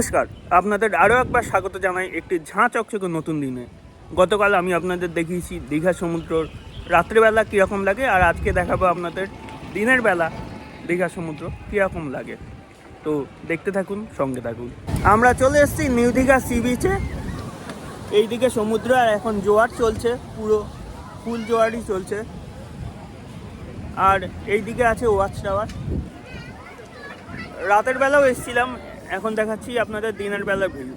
নমস্কার, আপনাদের আরও একবার স্বাগত জানাই একটি ঝাঁ চকচকে নতুন দিনে। গতকাল আমি আপনাদের দেখিয়েছি দীঘা সমুদ্রর রাত্রিবেলা কীরকম লাগে, আর আজকে দেখাবো আপনাদের দিনের বেলা দীঘা সমুদ্র কীরকম লাগে। তো দেখতে থাকুন, সঙ্গে থাকুন। আমরা চলে এসেছি নিউ দীঘা সি বিচে। এইদিকে সমুদ্র, আর এখন জোয়ার চলছে, পুরো ফুল জোয়ারই চলছে। আর এইদিকে আছে ওয়াচ টাওয়ার। রাতের বেলাও এসেছিলাম, এখন দেখাচ্ছি আপনাদের দিনের বেলা ভিউ।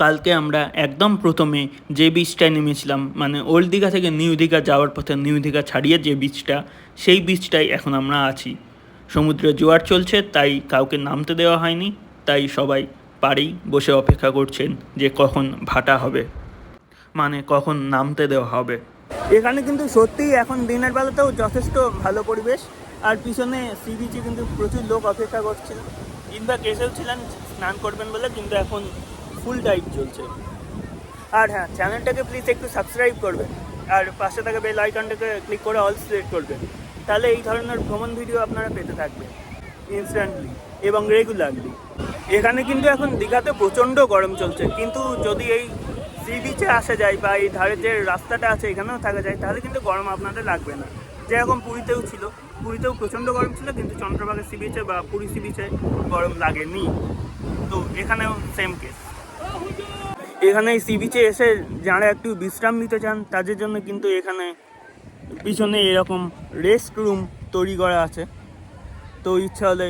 কালকে আমরা একদম প্রথমে যে বিচটায় নেমেছিলাম, মানে ওল্ড দীঘা থেকে নিউ দীঘা যাওয়ার পথে নিউ দীঘা ছাড়িয়ে যে বিচটা, সেই বিচটাই এখন আমরা আছি। সমুদ্রে জোয়ার চলছে, তাই কাউকে নামতে দেওয়া হয়নি, তাই সবাই পাড়েই বসে অপেক্ষা করছেন যে কখন ভাটা হবে, মানে কখন নামতে দেওয়া হবে। এখানে কিন্তু সত্যিই এখন দিনের বেলাতেও যথেষ্ট ভালো পরিবেশ। আর পিছনে সি বিচে কিন্তু প্রচুর লোক অপেক্ষা করছিল, ইনফ্যাক্ট এসেও ছিলেন স্নান করবেন বলে, কিন্তু এখন ফুল টাইট চলছে। আর হ্যাঁ, চ্যানেলটাকে প্লিজ একটু সাবস্ক্রাইব করবেন, আর পাশে থাকা বেল আইকনটাকে ক্লিক করে অল সিলেক্ট করবেন। তাহলে এই ধরনের ভ্রমণ ভিডিও আপনারা পেতে থাকবেন ইনস্ট্যান্টলি এবং রেগুলারলি। এখানে কিন্তু এখন দীঘাতে প্রচণ্ড গরম চলছে, কিন্তু যদি এই সি বিচে আসা যায় বা এই ধারের যে রাস্তাটা আছে এখানেও থাকা যায়, তাহলে কিন্তু গরম আপনাদের লাগবে না। যেরকম পুরীতেও ছিল, পুরীতেও প্রচণ্ড গরম ছিল, কিন্তু চন্দ্রভাগা সি বিচে বা পুরী সি বিচে গরম লাগেনি। তো এখানেও সেম কেস। এখানে এই সি বিচে এসে যারা একটু বিশ্রাম নিতে চান, তাদের জন্য কিন্তু এখানে পিছনে এরকম রেস্ট রুম তৈরি করা আছে, তো ইচ্ছা হলে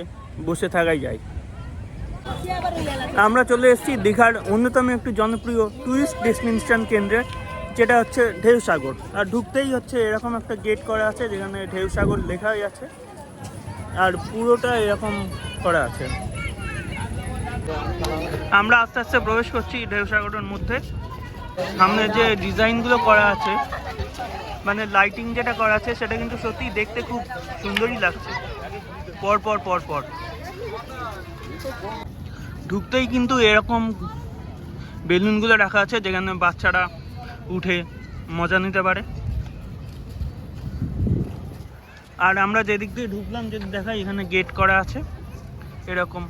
বসে থাকাই যায়। আমরা চলে এসেছি দীঘার অন্যতম একটি জনপ্রিয় ট্যুরিস্ট ডেস্টিনেশন কেন্দ্রে, যেটা হচ্ছে ঢেউসাগর। আর ঢুকতেই হচ্ছে এরকম একটা গেট করা আছে যেখানে ঢেউসাগর লেখাই আছে, আর পুরোটা এরকম করা আছে। আমরা আস্তে আস্তে প্রবেশ করছি ঢেউসাগরের মধ্যে। সামনে যে ডিজাইনগুলো করা আছে, মানে লাইটিং যেটা করা আছে, সেটা কিন্তু সত্যি দেখতে খুব সুন্দরই লাগছে। পর পর পর পর ঢুকতেই কিন্তু এরকম বেলুনগুলো রাখা আছে, যেখানে বাচ্চারা উঠে মজা নিতে পারে। আর আমরা যেদিক দিয়ে ঢুকলাম, যদি দেখাই, এখানে গেট করা আছে এরকম।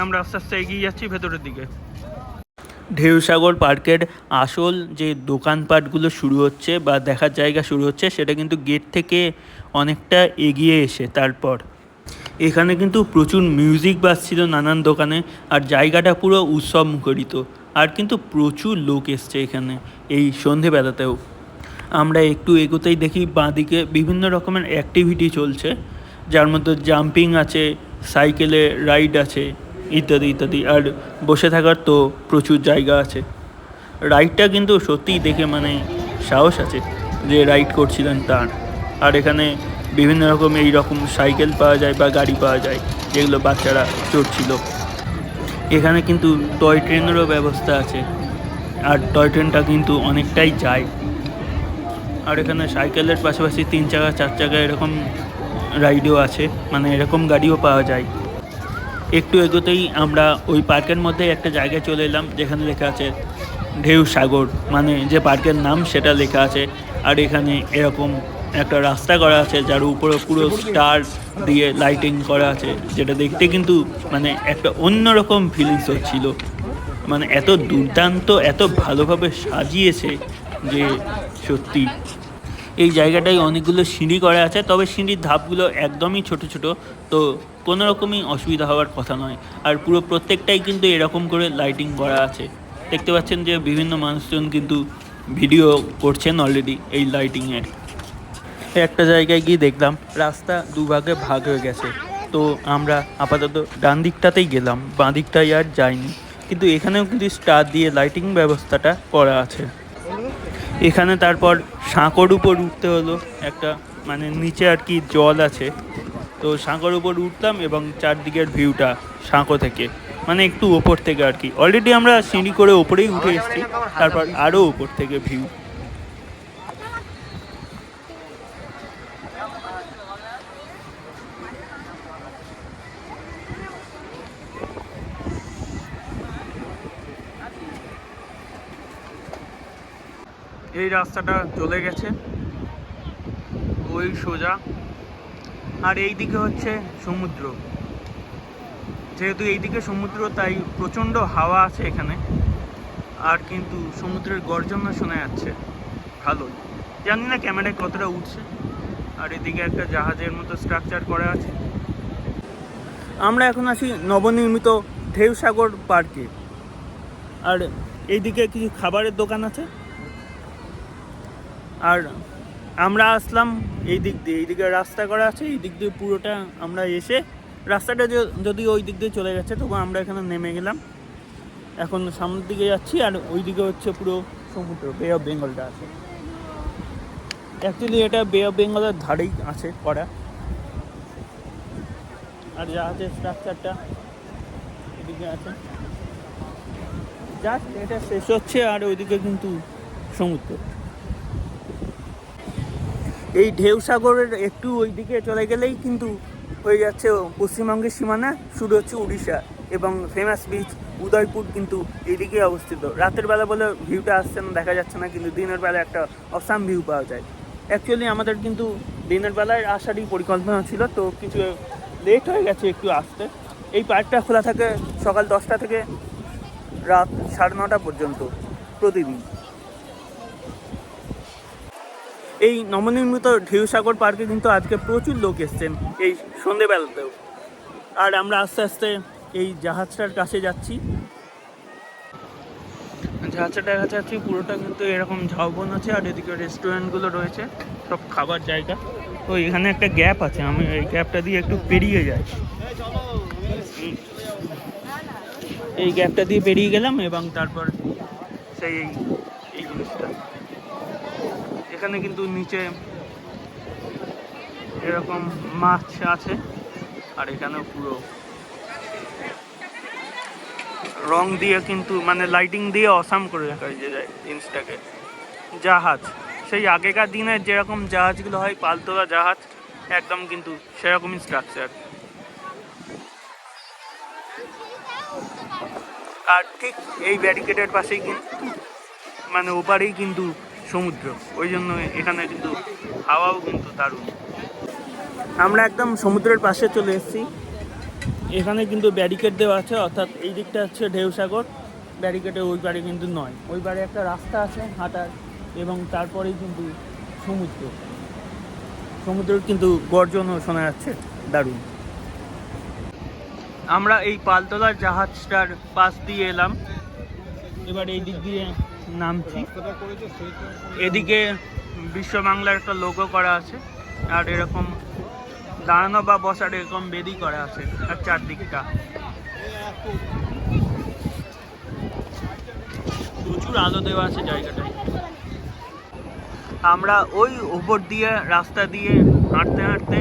আমরা আস্তে আস্তে এগিয়ে যাচ্ছি ভেতরের দিকে। ঢেউসাগর পার্কের আসল যে দোকানপাটগুলো শুরু হচ্ছে বা দেখার জায়গা শুরু হচ্ছে, সেটা কিন্তু গেট থেকে অনেকটা এগিয়ে এসে তারপর এখানে কিন্তু প্রচুর মিউজিক বাজছিল নানান দোকানে, আর জায়গাটা পুরো উৎসব মুখরিত। আর কিন্তু প্রচুর লোক এসছে এখানে এই সন্ধেবেলাতেও। আমরা একটু এগোতেই দেখি বাঁদিকে বিভিন্ন রকমের অ্যাক্টিভিটি চলছে, যার মধ্যে জাম্পিং আছে, সাইকেলে রাইড আছে, ইত্যাদি ইত্যাদি। আর বসে থাকার তো প্রচুর জায়গা আছে। রাইডটা কিন্তু সত্যিই দেখে মানে সাহস আছে যে রাইড করছিলেন তার। আর এখানে বিভিন্ন রকম এই রকম সাইকেল পাওয়া যায় বা গাড়ি পাওয়া যায়, যেগুলো বাচ্চারা চড়ছিল। এখানে কিন্তু টয় ট্রেনেরও ব্যবস্থা আছে, আর টয় ট্রেনটা কিন্তু অনেকটাই যায়। আর এখানে সাইকেলের পাশাপাশি 3 চাকা 4 চাকা এরকম রাইডও আছে, মানে এরকম গাড়িও পাওয়া যায়। একটু এগোতেই আমরা ওই পার্কের মধ্যে একটা জায়গায় চলে এলাম, যেখানে লেখা আছে ঢেউসাগর, মানে যে পার্কের নাম সেটা লেখা আছে। আর এখানে এরকম একটা রাস্তা করা আছে, যার উপরে পুরো স্টার দিয়ে লাইটিং করা আছে, যেটা দেখতে কিন্তু মানে একটা অন্যরকম ফিলিংস হচ্ছিল। মানে এত দুর্দান্ত, এত ভালোভাবে সাজিয়েছে যে সত্যি। এই জায়গাটায় অনেকগুলো সিঁড়ি করা আছে, তবে সিঁড়ির ধাপগুলো একদমই ছোট ছোট, তো কোনো রকমই অসুবিধা হওয়ার কথা নয়। আর পুরো প্রত্যেকটাই কিন্তু এরকম করে লাইটিং করা আছে। দেখতে পাচ্ছেন যে বিভিন্ন মানুষজন কিন্তু ভিডিও করছেন অলরেডি এই লাইটিংয়ের। একটা জায়গায় গিয়ে দেখলাম রাস্তা দুভাগে ভাগ হয়ে গেছে, তো আমরা আপাতত ডান দিকটাতেই গেলাম, বাঁ দিকটাই আর যাইনি। কিন্তু এখানেও কিন্তু স্টার দিয়ে লাইটিং ব্যবস্থাটা করা আছে। এখানে তারপর সাঁকোর উপর উঠতে হলো একটা, মানে নিচে আর কি জল আছে, তো সাঁকোর উপর উঠলাম এবং চারদিকের ভিউটা সাঁকো থেকে, মানে একটু ওপর থেকে আর কি। অলরেডি আমরা সিঁড়ি করে ওপরেই উঠে এসেছি, তারপর আরও ওপর থেকে ভিউ। এই রাস্তাটা চলে গেছে, ওই সোজা। আর এই দিকে হচ্ছে সমুদ্র। যেহেতু এইদিকে সমুদ্র তাই প্রচণ্ড হাওয়া আছে এখানে, আর কিন্তু সমুদ্রের গর্জনা শোনা যাচ্ছে ভালোই। জানি না ক্যামেরায় কতটা উঠছে। আর এদিকে একটা জাহাজের মতো স্ট্রাকচার করা আছে। আমরা এখন আছি নবনির্মিত ঢেউসাগর পার্কে। আর এইদিকে কিছু খাবারের দোকান আছে। আর আমরা আসলাম এই দিক দিয়ে, এইদিকে রাস্তা করা আছে, এই দিক দিয়ে পুরোটা আমরা এসে, রাস্তাটা যদি ওই দিক দিয়ে চলে গেছে, তবু আমরা এখানে নেমে গেলাম। এখন সামনের দিকে যাচ্ছি, আর ওই দিকে হচ্ছে পুরো সমুদ্র, বে অফ বেঙ্গলটা আছে। অ্যাকচুয়ালি এটা বে অফ বেঙ্গলের ধারেই আছে করা। আর জাহাজের স্ট্রাকচারটা এদিকে আছে, জাস্ট এটা শেষ হচ্ছে, আর ওইদিকে কিন্তু সমুদ্র। এই ঢেউসাগরের একটু ওই দিকে চলে গেলেই কিন্তু হয়ে যাচ্ছে পশ্চিমবঙ্গের সীমানা, শুরু হচ্ছে উড়িষ্যা, এবং ফেমাস বিচ উদয়পুর কিন্তু এইদিকে অবস্থিত। রাতের বেলা বলে ভিউটা আসছে না, দেখা যাচ্ছে না, কিন্তু দিনের বেলা একটা অসাম ভিউ পাওয়া যায়। অ্যাকচুয়ালি আমাদের কিন্তু দিনের বেলায় আসারই পরিকল্পনা ছিল, তো কিছু লেট হয়ে গেছে একটু আসতে। এই পার্কটা খোলা থাকে সকাল 10টা থেকে রাত 9:30 পর্যন্ত প্রতিদিন। এই নবনির্মিত ঢেউসাগর পার্কে কিন্তু আজকে প্রচুর লোক এসছেন এই সন্ধেবেলাতেও। আর আমরা আস্তে আস্তে এই জাহাজটার কাছে যাচ্ছি। জাহাজটার কাছে যাচ্ছি, পুরোটা কিন্তু এরকম ঝাউবন আছে, আর এদিকে রেস্টুরেন্টগুলো রয়েছে, সব খাবার জায়গা। তো এখানে একটা গ্যাপ আছে, আমি এই গ্যাপটা দিয়ে একটু পেরিয়ে যাই। এই গ্যাপটা দিয়ে পেরিয়ে গেলাম, এবং তারপর সেই এই জিনিসটা এখানে কিন্তু নিচে এরকম মাছ আছে, আর এখানেও পুরো রং দিয়ে কিন্তু মানে লাইটিং দিয়ে অসাম করে রাখা যায় জিনিসটাকে। জাহাজ সেই আগেকার দিনের যেরকম জাহাজগুলো হয়, পালতোলা জাহাজ, একদম কিন্তু সেরকমই স্ট্রাকচার। আর ঠিক এই ব্যারিকেডের পাশেই কিন্তু মানে ওপারেই কিন্তু সমুদ্র, ওই জন্য এখানে কিন্তু হাওয়াও কিন্তু দারুণ। আমরা একদম সমুদ্রের পাশে চলে এসেছি। এখানে কিন্তু ব্যারিকেড দেওয়া আছে, অর্থাৎ এই দিকটা হচ্ছে ঢেউসাগর, ব্যারিকেডে ওই পারে কিন্তু নয়। ওই পারে একটা রাস্তা আছে হাঁটার, এবং তারপরেই কিন্তু সমুদ্রের কিন্তু গর্জনও শোনা যাচ্ছে দারুণ। আমরা এই পালতোলার জাহাজটার পাশ দিয়ে এলাম, এবার এই দিক দিয়ে নামছি। এদিকে বিশ্ব বাংলার একটা লোগো করা আছে, আর এরকম দাঁড়ানো বা বসার এরকম বেদি করা আছে, আর চারদিকটা প্রচুর আলো দেওয়া আছে জায়গাটায়। আমরা ওই উপর দিয়ে রাস্তা দিয়ে হাঁটতে হাঁটতে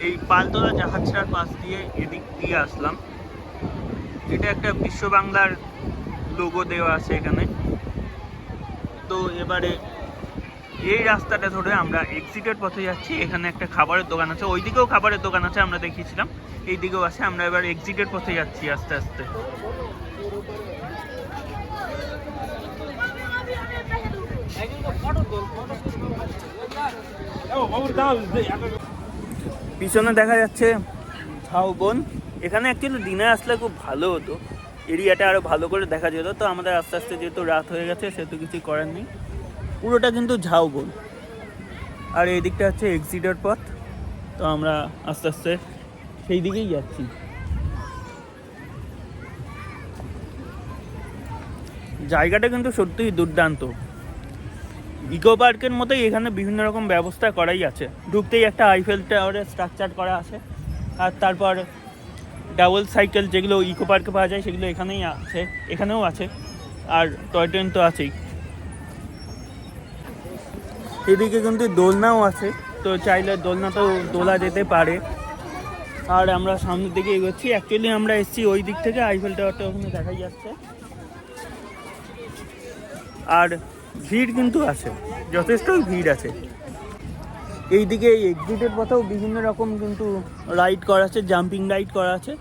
এই পালতোলা জাহাজটার পাশ দিয়ে এদিক দিয়ে আসলাম। এটা একটা বিশ্ব বাংলার লোগো দেওয়া আছে এখানে। তো এবারে এই রাস্তাটা ধরে আমরা এক্সিটের পথে যাচ্ছি। এখানে একটা খাবারের দোকান আছে, ওইদিকেও খাবারের দোকান আছে, আমরা দেখিয়েছিলাম, এই দিকেও আছে। আমরা এবার এক্সিটের পথে যাচ্ছি আস্তে আস্তে। পিছনে দেখা যাচ্ছে ঝাউবন। এখানে অ্যাকচুয়ালি দিনে আসলে খুব ভালো হতো, এরিয়াটা আরও ভালো করে দেখা যেত। তো আমাদের আস্তে আস্তে যেহেতু রাত হয়ে গেছে, সেহেতু কিছু করার নেই। পুরোটা কিন্তু ঝাউবন, আর এই দিকটা হচ্ছে এক্সিটের পথ। তো আমরা আস্তে আস্তে সেই দিকেই যাচ্ছি। জায়গাটা কিন্তু সত্যিই দুর্দান্ত। ইকো পার্কের মতোই এখানে বিভিন্ন রকম ব্যবস্থা করাই আছে। ঢুকতেই একটা আইফেল টাওয়ারের স্ট্রাকচার করা আছে, আর তারপর ডাবল সাইকেল যেগুলো ইকো পার্কে পাওয়া যায় সেগুলো এখানেও আছে, আর টয় ট্রেন তো আছেই। এদিকে কিন্তু দোলনাও আছে, তো চাইলে দোলনাতেও দোলা যেতে পারে। আর আমরা সামনের দিকে এগোচ্ছি। অ্যাকচুয়ালি আমরা এসেছি ওই দিক থেকে, আইফেল টাওয়ারটা ওখানে দেখাই যাচ্ছে। আর ভিড় কিন্তু আছে, যথেষ্টই ভিড় আছে। এইদিকে এই এক্সিটের পথেও বিভিন্ন রকম কিন্তু রাইড করা আছে, জাম্পিং রাইড করা আছে,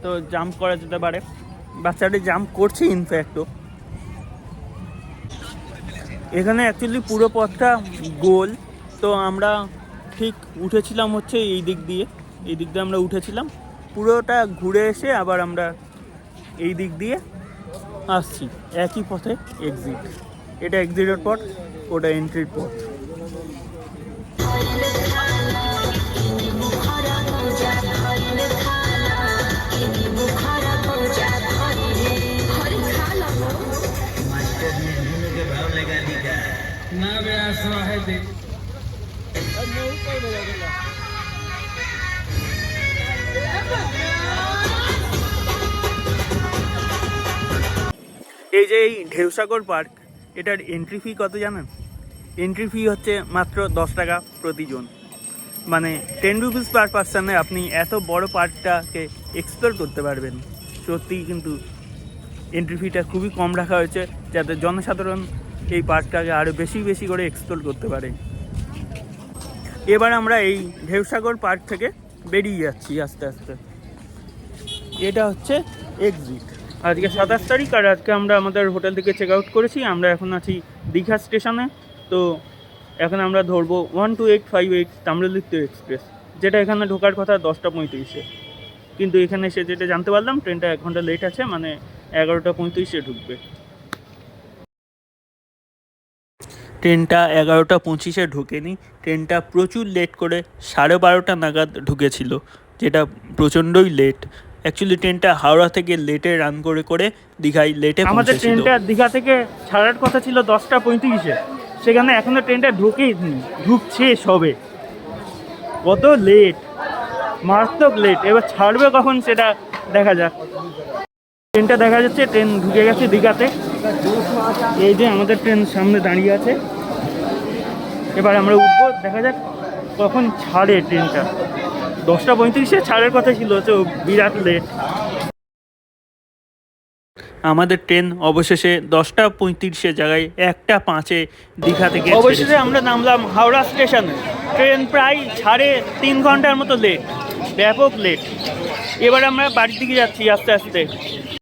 তো জাম্প করা যেতে পারে। বাচ্চারা জাম্প করছে ইনফ্যাক্টও। এখানে অ্যাকচুয়ালি পুরো পথটা গোল, তো আমরা ঠিক উঠেছিলাম হচ্ছে এই দিক দিয়ে আমরা উঠেছিলাম, পুরোটা ঘুরে এসে আবার আমরা এই দিক দিয়ে আসছি, একই পথে এক্সিট। এটা এক্সিটের পথ, ওটা এন্ট্রির পথ। এই যে এই ঢেউসাগর পার্ক, এটার এন্ট্রি ফি কত জানেন? এন্ট্রি ফি হচ্ছে মাত্র 10 টাকা প্রতিজন, মানে 10 রুপিস পার পার্সনে আপনি এত বড় পার্কটাকে এক্সপ্লোর করতে পারবেন। সত্যিই কিন্তু এন্ট্রি ফিটা খুবই কম রাখা হয়েছে, যাতে জনসাধারণ এই পার্কটাকে আরও বেশি বেশি করে এক্সপ্লোর করতে পারে। এবার আমরা এই ঢেউসাগর পার্ক থেকে বেরিয়ে যাচ্ছি আস্তে আস্তে। এটা হচ্ছে এক্সিট। আজকে 27 তারিখ, আর আজকে আমরা আমাদের হোটেল থেকে চেক আউট করেছি। আমরা এখন আছি দীঘা স্টেশনে। তো এখন আমরা ধরবো 12858 তাম্রলিপ্ত এক্সপ্রেস, যেটা এখানে ঢোকার কথা 10:35-এ, কিন্তু এখানে এসে যেটা জানতে পারলাম ট্রেনটা 1 ঘন্টা লেট আছে, মানে 11:35-এ ঢুকবে। ট্রেনটা 11:25-এ ঢোকেনি, ট্রেনটা প্রচুর লেট করে 12:30 নাগাদ ঢুকেছিল, যেটা প্রচণ্ডই লেট। অ্যাকচুয়ালি ট্রেনটা হাওড়া থেকে লেটে রান করে করে দীঘায় লেটে পৌঁছেছিল। আমাদের ট্রেনটা দীঘা থেকে ছাড়ার কথা ছিল 10:35-এ, সেখানে এখনও ট্রেনটা ঢুকছে সবে। কত লেট, মারাত্মক লেট। এবার ছাড়বে কখন সেটা দেখা যাক। ট্রেনটা দেখা যাচ্ছে, ট্রেন ঢুকে গেছে দীঘাতে। এই যে আমাদের ট্রেন সামনে দাঁড়িয়ে আছে, এবার আমরা উঠবো, দেখা যাক কখন ছাড়ে ট্রেনটা। 10:35-এ ছাড়ের কথা ছিল, তো বিরাট লেট। আমাদের ট্রেন অবশেষে 10:35-এর জায়গায় 1:05-এ দীঘা থেকে অবশেষে আমরা নামলাম হাওড়া স্টেশনে। ট্রেন প্রায় 3.5 ঘন্টার মতো লেট, ব্যাপক লেট। এবার আমরা বাড়ির দিকে যাচ্ছি আস্তে আস্তে।